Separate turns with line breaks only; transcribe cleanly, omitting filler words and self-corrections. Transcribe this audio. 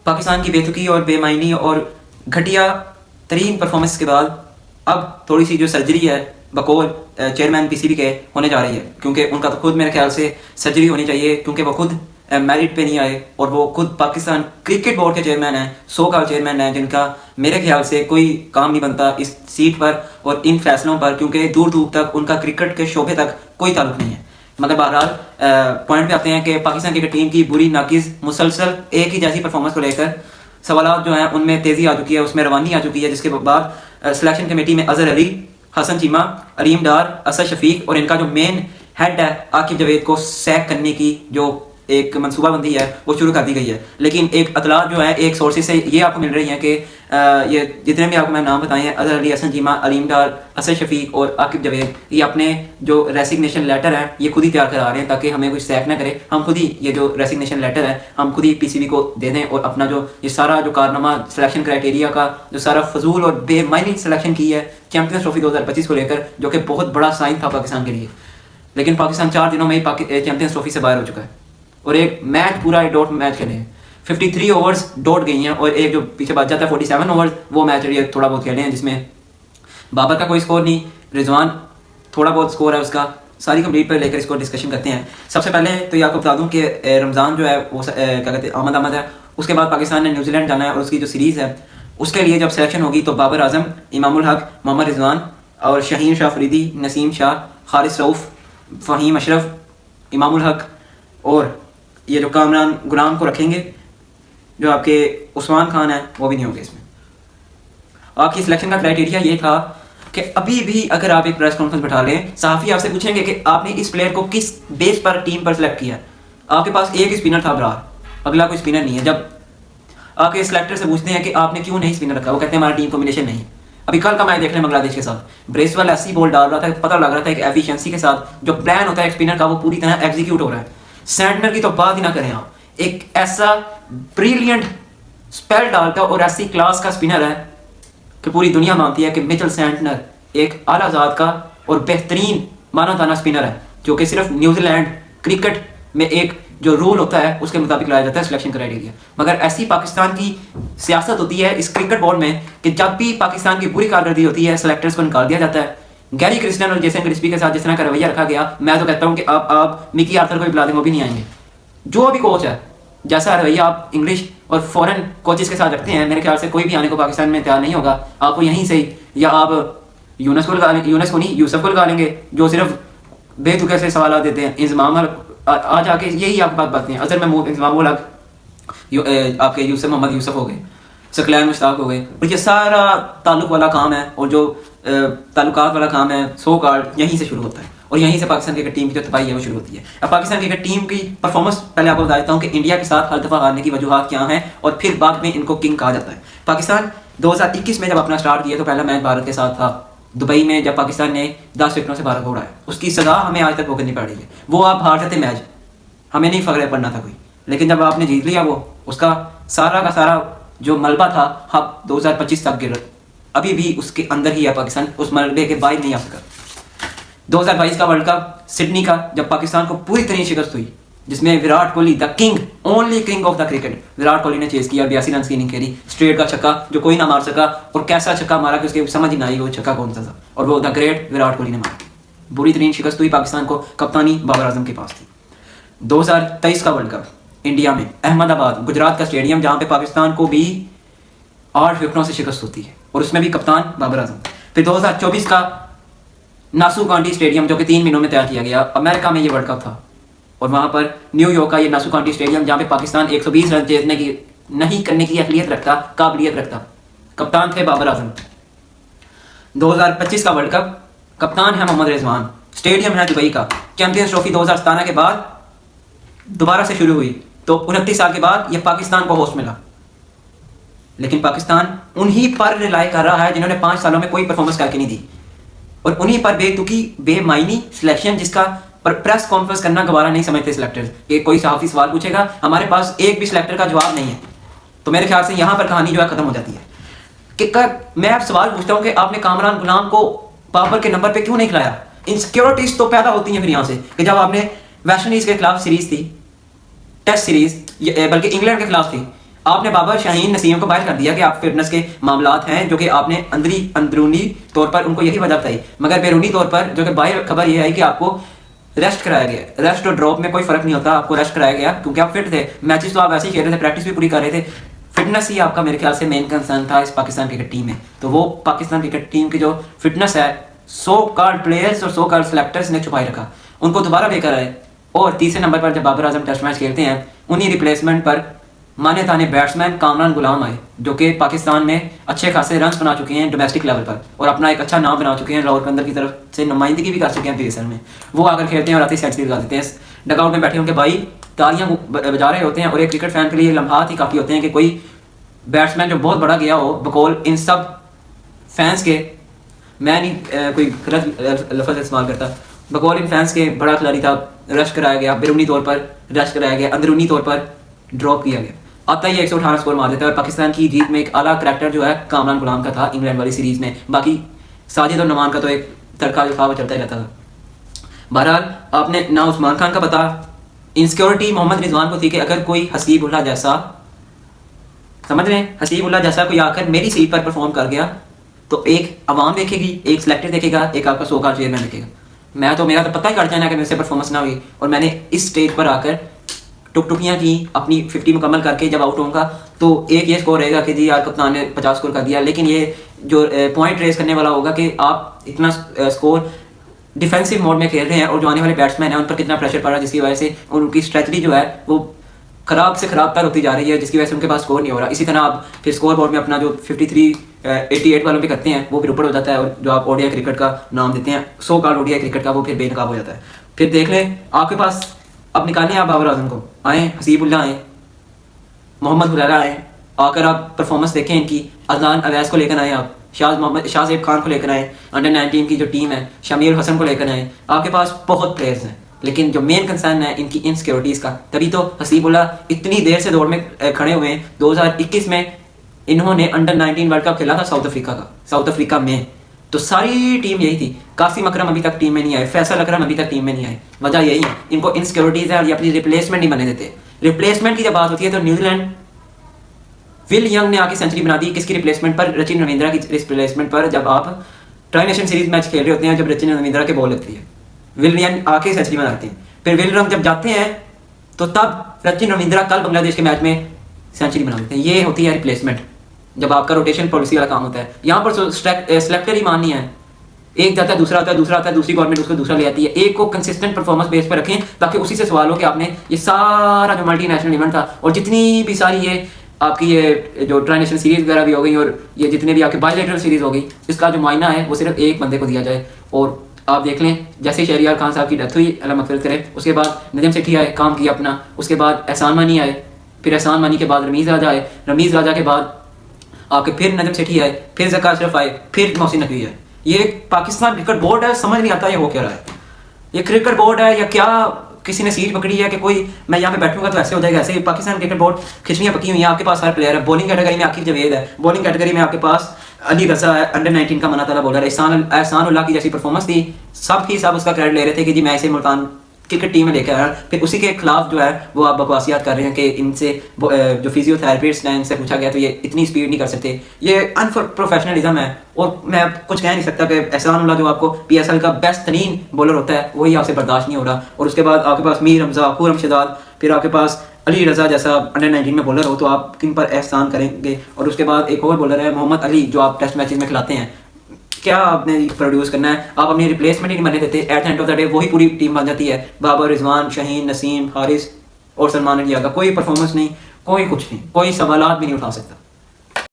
पाकिस्तान की बेतुकी और बेमायनी और घटिया तरीन परफॉर्मेंस के बाद अब थोड़ी सी जो सर्जरी है बकौल चेयरमैन पीसीबी के होने जा रही है, क्योंकि उनका तो खुद मेरे ख्याल से सर्जरी होनी चाहिए, क्योंकि वो खुद मेरिट पे नहीं आए और वो खुद पाकिस्तान क्रिकेट बोर्ड के चेयरमैन हैं, सो कॉल चेयरमैन हैं, जिनका मेरे ख्याल से कोई काम नहीं बनता इस सीट पर और इन फैसलों पर, क्योंकि दूर दूर तक उनका क्रिकेट के शोबे तक कोई ताल्लुक नहीं है। मगर बहरहाल पॉइंट पे आते हैं कि पाकिस्तान क्रिकेट टीम की बुरी नाकिस मुसलसल एक ही जैसी परफॉर्मेंस को लेकर सवाल जो हैं उनमें तेज़ी आ चुकी है, उसमें रवानी आ चुकी है, जिसके बाद सिलेक्शन कमेटी में अजहर अली, हसन चीमा, अलीम डार, असद शफीक और इनका जो मेन हेड है आकिब जावेद को सैक करने की जो एक मनसूबाबंदी है वो शुरू कर दी गई है। लेकिन एक अतलात जो है एक सोर्सेज से ये आपको मिल रही हैं कि ये जितने भी आपको मैं नाम बताए हैं, अजहर अली, हसन चीमा, अलीम डार, असद शफीक और आकिब जावेद, ये अपने जो रेसिग्नेशन लेटर है ये खुद ही तैयार करा रहे हैं ताकि हमें कुछ सैक ना करे। हम खुद ही ये जो रेसिग्नेशन लेटर है हम खुद ही पीसीबी को दे दें और अपना जो ये सारा जो कारनामा सिलेक्शन क्राइटेरिया का जो सारा फजूल और बेमायनी सिलेक्शन की है चैंपियंस ट्रॉफी 2025 को लेकर, जो कि बहुत बड़ा साइन था पाकिस्तान के लिए, लेकिन पाकिस्तान 4 दिनों में ही चैंपियंस ट्रॉफी से बाहर हो चुका है और एक मैच पूरा डॉट मैच खेले हैं। 53 ओवर्स डॉट गई हैं और एक जो पीछे बच जाता है 47 ओवर्स वो मैच थोड़ा बहुत खेले हैं, जिसमें बाबर का कोई स्कोर नहीं, रिजवान थोड़ा बहुत स्कोर है उसका। सारी कंप्लीट पर लेकर इसको डिस्कशन करते हैं। सबसे पहले तो ये आपको बता दूं कि रमज़ान जो है वो क्या कहते हैं आमद है। उसके बाद पाकिस्तान ने न्यूजीलैंड जाना है और उसकी जो सीरीज़ है उसके लिए जब सिलेक्शन होगी तो बाबर आजम, इमामुल हक, मोहम्मद रिजवान और शाहीन शाह फरीदी, नसीम शाह, हारिस रऊफ़, फ़हीम अशरफ, इमामुल हक और ये जो कामरान गुलाम को रखेंगे, जो आपके उस्मान खान है वो भी नहीं होंगे इसमें। आपकी सिलेक्शन का क्राइटेरिया ये था कि अभी भी अगर आप एक प्रेस कॉन्फ्रेंस बैठा लें, सहाफ़ी आपसे पूछेंगे कि आपने इस प्लेयर को किस बेस पर टीम पर सिलेक्ट किया। आपके पास एक ही स्पिनर था बरार, अगला कोई स्पिनर नहीं है। जब आपके सिलेक्टर से पूछते हैं कि आपने क्यों नहीं स्पिनर रखा, वो कहते हैं हमारा टीम कॉम्बिनेशन नहीं। अभी कल का मैच देख लें बांग्लादेश के साथ, ब्रेसवेल ऐसी बॉल डाल रहा था, पता लग रहा था कि एफिशिएंसी के साथ जो प्लान होता है एक स्पिनर का वो पूरी तरह एग्जीक्यूट हो रहा है। सैंटनर की तो बात ही ना करें आप, एक ऐसा ब्रिलियंट स्पेल डालता और ऐसी क्लास का स्पिनर है कि पूरी दुनिया मानती है कि मिचेल सैंटनर एक आला ज़ात का और बेहतरीन माना ताना स्पिनर है, जो कि सिर्फ न्यूजीलैंड क्रिकेट में एक जो रूल होता है उसके मुताबिक लाया जाता है सिलेक्शन क्राइटेरिया। मगर ऐसी पाकिस्तान की सियासत होती है इस क्रिकेट बोर्ड में कि जब भी पाकिस्तान की बुरी कारकर्दगी होती है सिलेक्टर्स को निकाल दिया जाता है। गैरी क्रिस्टियन और जेसन क्रिस्पी के साथ जिस तरह का रवैया रखा गया, मैं तो कहता हूँ कि आप मिकी आर्थर को भी बुला दें वो भी नहीं आएंगे। जो भी कोच है जैसा रवैया आप इंग्लिश और फॉरेन कोचेस के साथ रखते हैं, मेरे ख्याल से कोई भी आने को पाकिस्तान में तैयार नहीं होगा। आपको यहीं से या आप यूनस को लगा लेंगे, यूनस को नहीं यूसुफ को लगा लेंगे जो सिर्फ बेतुके से सवाल देते हैं। इंजमाम आ जाके यही आप बात हैं। अजहर महमूद, इंजमाम आपके यूसुफ मोहम्मद यूसुफ हो गए, सकलैन मुश्ताक हो गए, और ये सारा ताल्लुक वाला काम है और जो ताल्लुकात वाला काम है सो कार्ड यहीं से शुरू होता है और यहीं से पाकिस्तान क्रिकेट टीम की जो तबाही है वो शुरू होती है। अब पाकिस्तान क्रिकेट टीम की परफॉर्मेंस पहले आपको बता देता हूँ कि इंडिया के साथ हर दफ़ा हारने की वजूहत क्या हैं और फिर बाद में इनको किंग कहा जाता है। पाकिस्तान 2021 में जब अपना स्टार्ट किया तो पहला मैच भारत के साथ था दुबई में, जब पाकिस्तान ने 10 विकेटों से भारत को उड़ाया। उसकी सज़ा हमें आज तक भुगतनी पड़ रही है। वो आप हार जाते मैच, हमें नहीं फर्क पड़ना था कोई, लेकिन जब आपने जीत लिया वो उसका सारा का सारा जो मलबा था अब 2025 तक गिर, अभी भी उसके अंदर ही है पाकिस्तान, उस मलबे के बाहर नहीं आ सका। 2022 का वर्ल्ड कप सिडनी का जब पाकिस्तान को पूरी तरह शिकस्त हुई, जिसमें Virat Kohli the king, only king of the cricket, Virat Kohli ने चेज किया 82 रन की इनिंग खेली, स्ट्रेट का छक्का जो कोई ना मार सका, और कैसा छक्का मारा कि उसके समझ ही ना आई वो छक्का कौन सा था, और वो द ग्रेट विराट कोहली ने मारा। बुरी तरीन शिकस्त हुई पाकिस्तान को, कप्तानी बाबर आजम के पास थी। 2023 का वर्ल्ड कप इंडिया में अहमदाबाद गुजरात का स्टेडियम, जहाँ पे पाकिस्तान को भी 8 विकेटों से शिकस्त होती है और उसमें भी कप्तान बाबर आजम। फिर 2024 का नासू काउंटी स्टेडियम जो कि 3 महीनों में तैयार किया गया, अमेरिका में ये वर्ल्ड कप था, और वहाँ पर न्यूयॉर्क का ये नासू काउंटी स्टेडियम जहाँ पे पाकिस्तान 120 रन जीतने की नहीं करने की अहलियत रखता, काबिलियत रखता, कप्तान थे बाबर आजम। 2025 का वर्ल्ड कप कप्तान है मोहम्मद रिजवान, स्टेडियम है दुबई का। चैंपियंस ट्रॉफी 2017 के बाद दोबारा से शुरू हुई तो 29 साल के बाद ये पाकिस्तान को होस्ट मिला, लेकिन पाकिस्तान उन्हीं पर रिलाई कर रहा है जिन्होंने 5 सालों में कोई परफॉर्मेंस करके नहीं दी, और उन्हीं पर बेतुकी बेमायनी सिलेक्शन जिसका पर प्रेस कॉन्फ्रेंस करना गवारा नहीं समझते सिलेक्टर्स। कि कोई सहाफी सवाल पूछेगा, हमारे पास एक भी सिलेक्टर का जवाब नहीं है, तो मेरे ख्याल से यहाँ पर कहानी जो है खत्म हो जाती है। कि मैं अब सवाल पूछता हूँ कि आपने कामरान गुलाम को बाबर के नंबर पे क्यों नहीं खिलाया? इनसिक्योरिटीज तो पैदा होती हैं फिर यहाँ से कि जब आपने वेस्ट इंडीज के खिलाफ सीरीज थी, टेस्ट सीरीज, बल्कि इंग्लैंड के खिलाफ थी, आपने बाबर, शाहीन, नसीम को बाहर कर दिया कि आप फिटनेस के मामलात हैं, जो कि आपने अंदरूनी तौर पर उनको यही वजह बताई, मगर बैरूनी तौर पर जो कि बाहर खबर यह आई कि आपको रेस्ट कराया गया। रेस्ट और ड्रॉप में कोई फर्क नहीं होता, आपको रेस्ट कराया गया क्योंकि आप फिट थे। मैचेस तो आप ऐसे ही खेल रहे थे, प्रैक्टिस भी पूरी कर रहे थे। फिटनेस ही आपका मेरे ख्याल से मेन कंसर्न था इस पाकिस्तान क्रिकेट टीम में। तो वो पाकिस्तान क्रिकेट टीम की जो फिटनेस है, सो कॉल्ड प्लेयर्स और सो कॉल्ड सेलेक्टर्स ने छुपाई रखा, उनको दोबारा लेकर आए। और तीसरे नंबर पर जब बाबर आजम टेस्ट मैच खेलते हैं, उन्हीं रिप्लेसमेंट पर माने ताने बैट्समैन कामरान गुलाम आए, जो कि पाकिस्तान में अच्छे खासे रन बना चुके हैं डोमेस्टिक लेवल पर और अपना एक अच्छा नाम बना चुके हैं। रावलपिंडी की तरफ से नुमाइंदगी भी कर चुके हैं पीएसएल में। वो आकर खेलते हैं और आते ही सेंचुरी लगा देते हैं। डगआउट में बैठे उनके भाई तालियां बजा रहे होते हैं और एक क्रिकेट फैन के लिए लम्हात ही काफ़ी होते हैं कि कोई बैट्समैन जो बहुत बड़ा गया हो बकौल इन सब फैंस के, मैं नहीं कोई गलत लफ्ज़ इस्तेमाल करता, बकौल इन फैंस के बड़ा खिलाड़ी था, रश कराया गया, बैरूनी तौर पर रश कराया गया, अंदरूनी तौर पर ड्रॉप किया गया। आता ही 118 स्कोर मार देता है और पाकिस्तान की जीत में एक आला करैक्टर जो है कामरान गुलाम का था इंग्लैंड वाली सीरीज में। बाकी साजिद और नुमान का तो एक तड़का जो था वो चलता ही रहता था। बहरहाल आपने ना उस्मान खान का पता, इनसिक्योरिटी मोहम्मद रिजवान को थी कि अगर कोई हसीबुल्लाह जैसा, समझ रहे हैं, हसीबुल्लाह जैसा कोई आकर मेरी सीट पर परफॉर्म कर गया तो एक अवाम देखेगी, एक सिलेक्टर देखेगा, एक आपका सो कॉल्ड चेयरमैन देखेगा। मेरा तो पता ही कट जाना कि मेरे से परफॉर्मेंस ना हुई और मैंने इस स्टेज पर आकर टुकटुकियाँ की, अपनी 50 मुकम्मल करके जब आउट होऊंगा तो एक ये स्कोर रहेगा कि जी यार कप्तान ने 50 स्कोर कर दिया। लेकिन ये जो पॉइंट रेस करने वाला होगा कि आप इतना स्कोर डिफेंसिव मोड में खेल रहे हैं और जो आने वाले बैट्समैन हैं उन पर कितना प्रेशर पड़ रहा है, जिसकी वजह से उनकी स्ट्रेटजी जो है वो खराब से खराब तर होती जा रही है, जिसकी वजह से उनके पास स्कोर नहीं हो रहा। इसी तरह आप फिर स्कोर बोर्ड में अपना जो 53 88 वालों पे करते हैं वो फिर ऊपर हो जाता है और जो आप ओडीआई क्रिकेट का नाम देते हैं, सो कॉल्ड ओडीआई क्रिकेट का, वो फिर बेनकाब हो जाता है। फिर देख लें आपके पास, अब निकालें आप बाबर आजम को, आए हसीबुल्लाह आए, मोहम्मद हुरैरा आए, आकर आप परफॉर्मेंस देखें इनकी। अदनान अवैस को लेकर आए, आप शाहज़ेब खान को लेकर आए, अंडर 19 की जो टीम है शमीर हसन को लेकर आए। आपके पास बहुत प्लेयर्स हैं, लेकिन जो मेन कंसर्न है इनकी इनसिक्योरिटीज़ का। तभी तो हसीबुल्लाह इतनी देर से दौड़ में खड़े हुए हैं। 2021 में इन्होंने अंडर 19 वर्ल्ड कप खेला था साउथ अफ्रीका में, तो सारी टीम यही थी। कासिम अकरम अभी तक टीम में नहीं आए, फैसल अकरम अभी तक टीम में नहीं आए। वजह यही है, इनको इनसिक्योरिटीज़ है और ये अपनी रिप्लेसमेंट नहीं बनने देते। रिप्लेसमेंट की जब बात होती है तो न्यूजीलैंड विल यंग ने आके सेंचुरी बना दी, किसकी रिप्लेसमेंट पर, रचिन रविंद्रा की रिप्लेसमेंट पर। जब आप ट्राई नेशन सीरीज मैच खेल रहे होते हैं, जब रचिन रविंद्रा के बॉल लगती है, विल यंग आके सेंचुरी बनाते हैं। फिर विल यंग जब जाते हैं तो तब रचिन रविंद्रा कल बांग्लादेश के मैच में सेंचुरी बना देते हैं। ये होती है रिप्लेसमेंट, जब आपका रोटेशन पॉलिसी वाला काम होता है। यहाँ पर सेलेक्टर ही माननी है, एक जाता है दूसरा आता है, दूसरा आता है, दूसरी गवर्नमेंट उसको दूसरा ले आती है। एक को कंसिस्टेंट परफॉर्मेंस बेस पर रखें ताकि उसी से सवाल हो कि आपने ये सारा जो मल्टीनेशनल इवेंट था और जितनी भी सारी ये आपकी ये जो ट्राई नेशनल सीरीज वगैरह भी हो गई और ये जितने भी आपके बायलैटरल सीरीज हो गई, इसका जो मुआयना है वो सिर्फ एक बंदे को दिया जाए। और आप देख लें, जैसे शहरियार खान साहब की डेथ हुई, अल्लाह मग़फ़िरत करे, उसके बाद नजम सेठी आए, काम किया अपना। उसके बाद एहसान मानी आए, फिर एहसान मानी के बाद रमीज़ राजा आए, रमीज़ राजा के बाद आपके फिर नजम सेठी आए, फिर ज़का अशरफ आए, फिर मोहसिन नकवी आए। ये पाकिस्तान क्रिकेट बोर्ड है, समझ नहीं आता ये हो क्या रहा है। ये क्रिकेट बोर्ड है या क्या, किसी ने सीट पकड़ी है कि कोई मैं यहाँ पे बैठूंगा तो ऐसे हो जाएगा, ऐसे ही पाकिस्तान क्रिकेट बोर्ड खिचड़ियाँ पकी हुई हैं। आपके पास हर प्लेयर है। बॉलिंग कैटेगरी में आकिब जवेद है, बॉलिंग कैटेगरी में आपके पास अली रजा है, अंडर 19 का मना ताला बॉलर है। एहसान उल्लाह की जैसी परफॉर्मेंस थी, सब ही सब उसका क्रेडिट ले रहे थे कि जी मैं इसे मुल्तान क्रिकेट टीम में लेकर आया। फिर उसी के खिलाफ जो है वो आप बकवासियात कर रहे हैं कि इनसे जो फिजियोथेरेपिस्ट हैं इनसे पूछा गया तो ये इतनी स्पीड नहीं कर सकते। ये अनप्रोफेशनलिज्म है और मैं कुछ कह नहीं सकता कि एहसानुल्लाह जो आपको पीएसएल का बेस्ट तरीन बॉलर होता है वही आपसे बर्दाश्त नहीं हो रहा। और उसके बाद आपके पास मीर हमजा, खुरम शहजाद, फिर आपके पास अली रजा जैसा अंडर 19 में बॉलर हो तो आप किन पर एहसान करेंगे। और उसके बाद एक और बॉलर है मोहम्मद अली जो आप टेस्ट मैचेस में खिलाते हैं, क्या आपने प्रोड्यूस करना है, आप अपनी रिप्लेसमेंट ही नहीं बनने देते। At the end of the day वही पूरी टीम बन जाती है। बाबर, रिजवान, शाहीन, नसीम, हारिस और सलमान अली आगा, कोई परफॉर्मेंस नहीं, कोई कुछ नहीं, कोई सवालात भी नहीं उठा सकता।